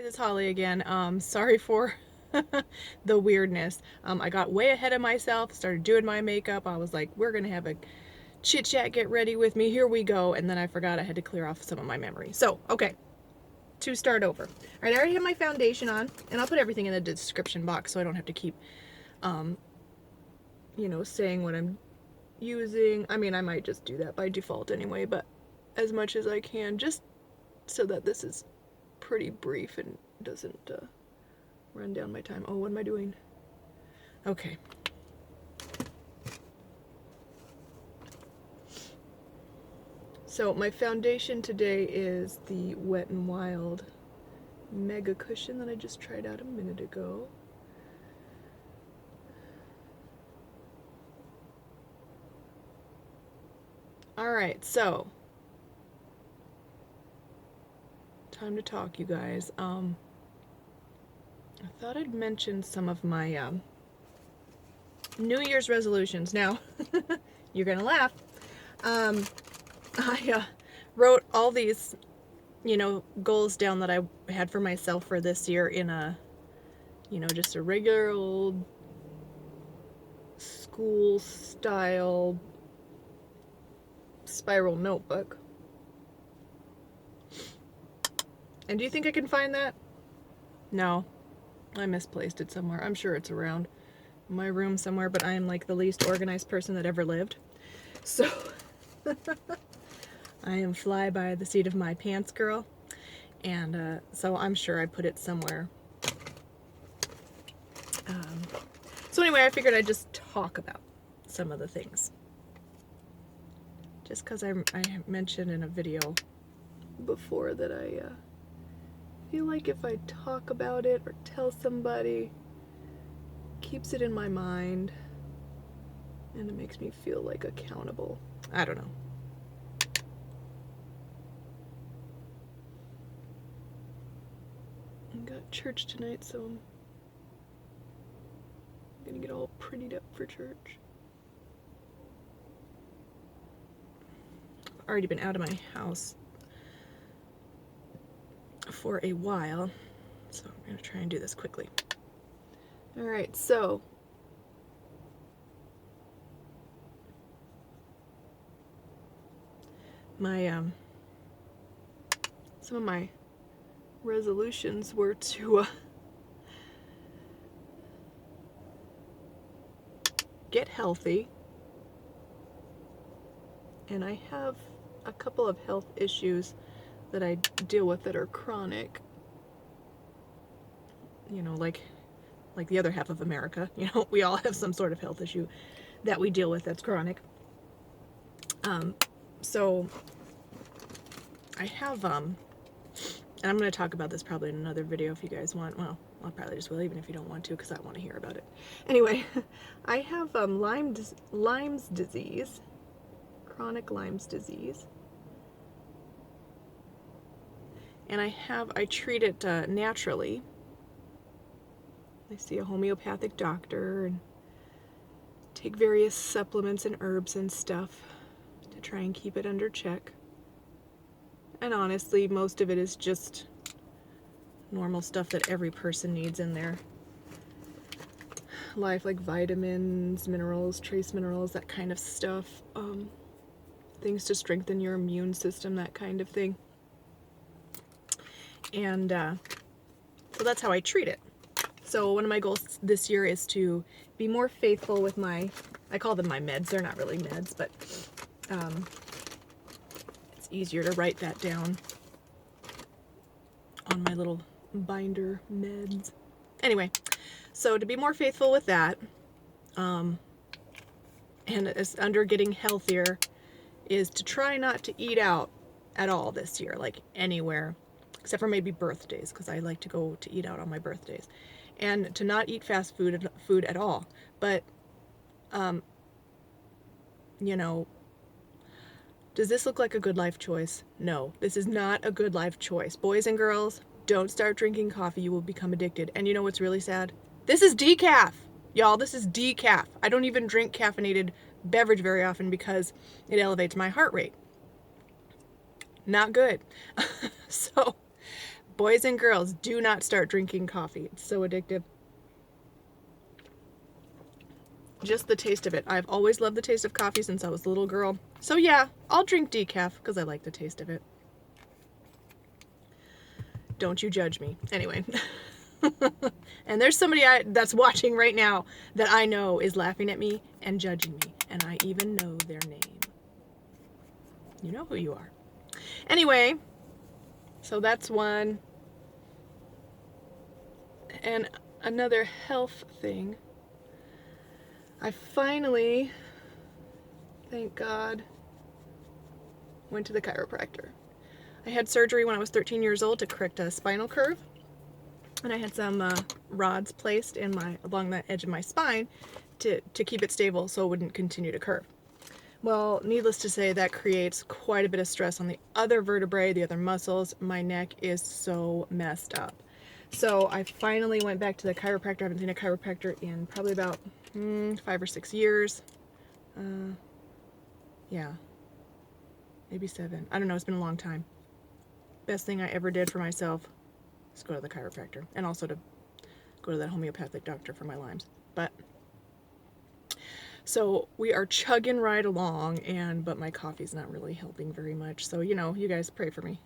Guys, it's Holly again. Sorry for the weirdness. I got way ahead of myself, started doing my makeup. I was like, we're gonna have a chit chat, get ready with me, here we go. And then I forgot I had to clear off some of my memory. So, okay, to start over. All right, I already have my foundation on, and I'll put everything in the description box so I don't have to keep, saying what I'm using. I mean, I might just do that by default anyway, but as much as I can, just so that this is pretty brief and doesn't run down my time. Oh, what am I doing? Okay. So my foundation today is the Wet n Wild Mega Cushion that I just tried out a minute ago. Alright, so time to talk, you guys. I thought I'd mention some of my New Year's resolutions. Now, you're gonna laugh. I wrote all these, goals down that I had for myself for this year in a, just a regular old school style spiral notebook. And do you think I can find that? No, I misplaced it somewhere. I'm sure it's around my room somewhere, but I am like the least organized person that ever lived. So I am fly by the seat of my pants girl, and so I'm sure I put it somewhere. So anyway, I figured I'd just talk about some of the things. Just because I mentioned in a video before that I feel like if I talk about it or tell somebody, it keeps it in my mind and it makes me feel like accountable. I don't know. I got church tonight, so I'm gonna get all prettied up for church. I've already been out of my house for a while, so I'm gonna try and do this quickly. All right, so my some of my resolutions were to get healthy, and I have a couple of health issues that I deal with that are chronic, like the other half of America. We all have some sort of health issue that we deal with that's chronic. So I have and I'm going to talk about this probably in another video if you guys want. Well, I probably just will, even if you don't want to, because I want to hear about it. Anyway, I have Lyme's disease, chronic Lyme's disease. And I treat it naturally. I see a homeopathic doctor and take various supplements and herbs and stuff to try and keep it under check. And honestly, most of it is just normal stuff that every person needs in their life, like vitamins, minerals, trace minerals, that kind of stuff. Things to strengthen your immune system, that kind of thing. And so that's how I treat it. So one of my goals this year is to be more faithful with I call them my meds. They're not really meds, but it's easier to write that down on my little binder, meds. Anyway, so to be more faithful with that, and as under getting healthier, is to try not to eat out at all this year, like anywhere, except for maybe birthdays, because I like to go to eat out on my birthdays, and to not eat fast food at all. But does this look like a good life choice? No, this is not a good life choice. Boys and girls, don't start drinking coffee. You will become addicted. And you know what's really sad? This is decaf. Y'all, this is decaf. I don't even drink caffeinated beverage very often because it elevates my heart rate. Not good. So Boys and girls, do not start drinking coffee. It's so addictive. Just the taste of it. I've always loved the taste of coffee since I was a little girl. So yeah, I'll drink decaf because I like the taste of it. Don't you judge me. Anyway. And there's somebody that's watching right now that I know is laughing at me and judging me. And I even know their name. You know who you are. Anyway, so that's one. And another health thing. I finally, thank God, went to the chiropractor. I had surgery when I was 13 years old to correct a spinal curve. And I had some rods placed in along the edge of my spine to keep it stable so it wouldn't continue to curve. Well, needless to say, that creates quite a bit of stress on the other vertebrae, the other muscles. My neck is so messed up. So I finally went back to the chiropractor. I haven't seen a chiropractor in probably about 5 or 6 years. Yeah, maybe 7. I don't know. It's been a long time. Best thing I ever did for myself is go to the chiropractor, and also to go to that homeopathic doctor for my Lyme's. But so we are chugging right along, but my coffee's not really helping very much. So, you know, you guys pray for me.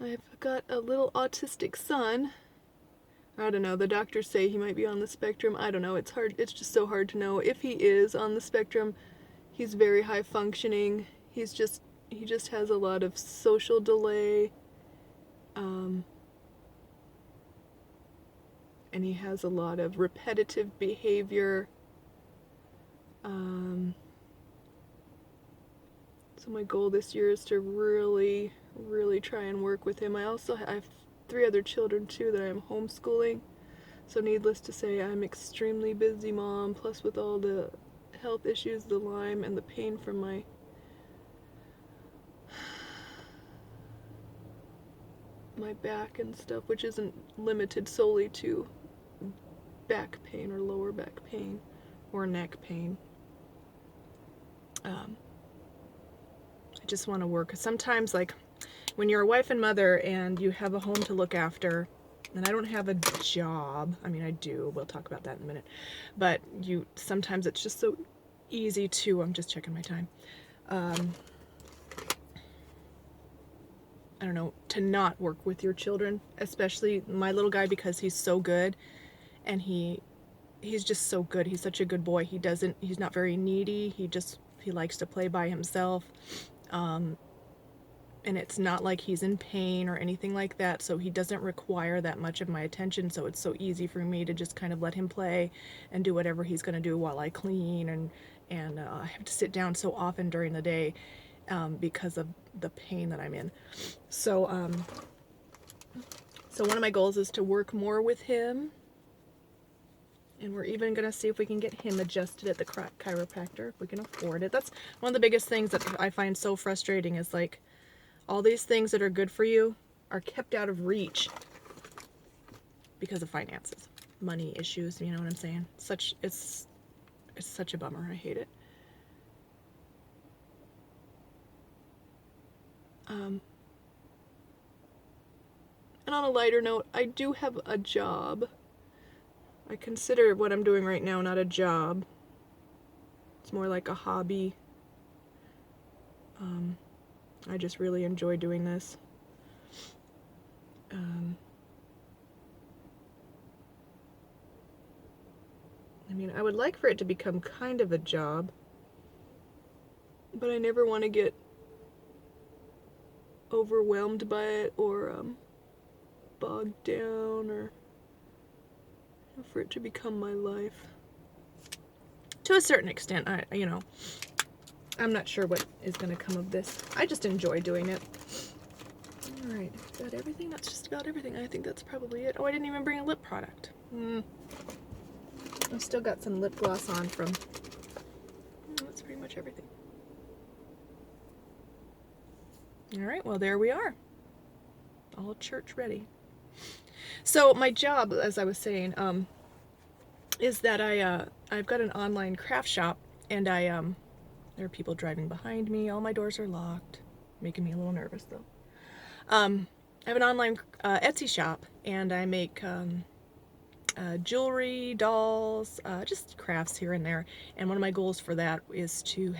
I've got a little autistic son. I don't know, the doctors say he might be on the spectrum. I don't know, it's hard, it's just so hard to know. If he is on the spectrum, he's very high functioning. He just has a lot of social delay. And he has a lot of repetitive behavior. So my goal this year is to really, really try and work with him. I have 3 other children too that I'm homeschooling. So needless to say, I'm extremely busy mom, plus with all the health issues, the Lyme, and the pain from my back and stuff, which isn't limited solely to back pain or lower back pain or neck pain. I just want to work. Sometimes, like, when you're a wife and mother and you have a home to look after, and I don't have a job, I mean, I do, we'll talk about that in a minute, but sometimes it's just so easy to, I'm just checking my time, I don't know, to not work with your children, especially my little guy, because he's so good, and he's just so good. He's such a good boy. He's not very needy. He likes to play by himself. And it's not like he's in pain or anything like that, so he doesn't require that much of my attention, so it's so easy for me to just kind of let him play and do whatever he's going to do while I clean, and I have to sit down so often during the day because of the pain that I'm in. So one of my goals is to work more with him, and we're even going to see if we can get him adjusted at the chiropractor, if we can afford it. That's one of the biggest things that I find so frustrating, is like, all these things that are good for you are kept out of reach because of finances, money issues, you know what I'm saying? It's such a bummer. I hate it. And on a lighter note, I do have a job. I consider what I'm doing right now not a job. It's more like a hobby. I just really enjoy doing this. I mean, I would like for it to become kind of a job, but I never want to get overwhelmed by it or bogged down, or for it to become my life. To a certain extent, I'm not sure what is going to come of this. I just enjoy doing it. Alright, is that everything? That's just about everything. I think that's probably it. Oh, I didn't even bring a lip product. I've still got some lip gloss on from... That's pretty much everything. Alright, well, there we are. All church ready. So, my job, as I was saying, is that I've got an online craft shop, and there are people driving behind me. All my doors are locked, making me a little nervous though. I have an online Etsy shop, and I make jewelry, dolls, just crafts here and there. And one of my goals for that is to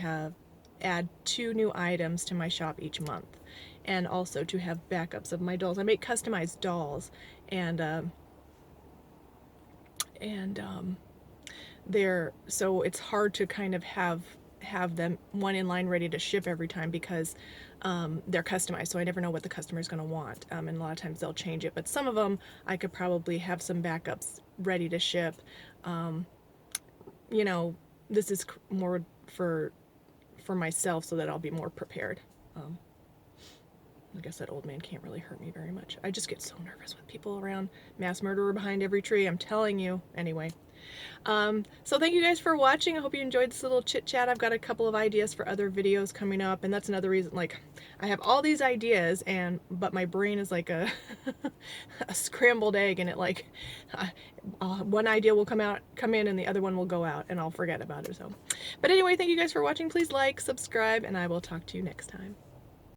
add 2 new items to my shop each month, and also to have backups of my dolls. I make customized dolls, and they're so it's hard to kind of have them one in line ready to ship every time, because they're customized, so I never know what the customer is going to want, and a lot of times they'll change it. But some of them I could probably have some backups ready to ship. You know, this is more for myself, so that I'll be more prepared. I guess that old man can't really hurt me very much. I just get so nervous with people around. Mass murderer behind every tree, I'm telling you. Anyway, so thank you guys for watching. I hope you enjoyed this little chit chat. I've got a couple of ideas for other videos coming up, and that's another reason, like, I have all these ideas, but my brain is like a a scrambled egg, and it like one idea will come in, and the other one will go out, and I'll forget about it. So, but anyway, thank you guys for watching. Please like, subscribe, and I will talk to you next time.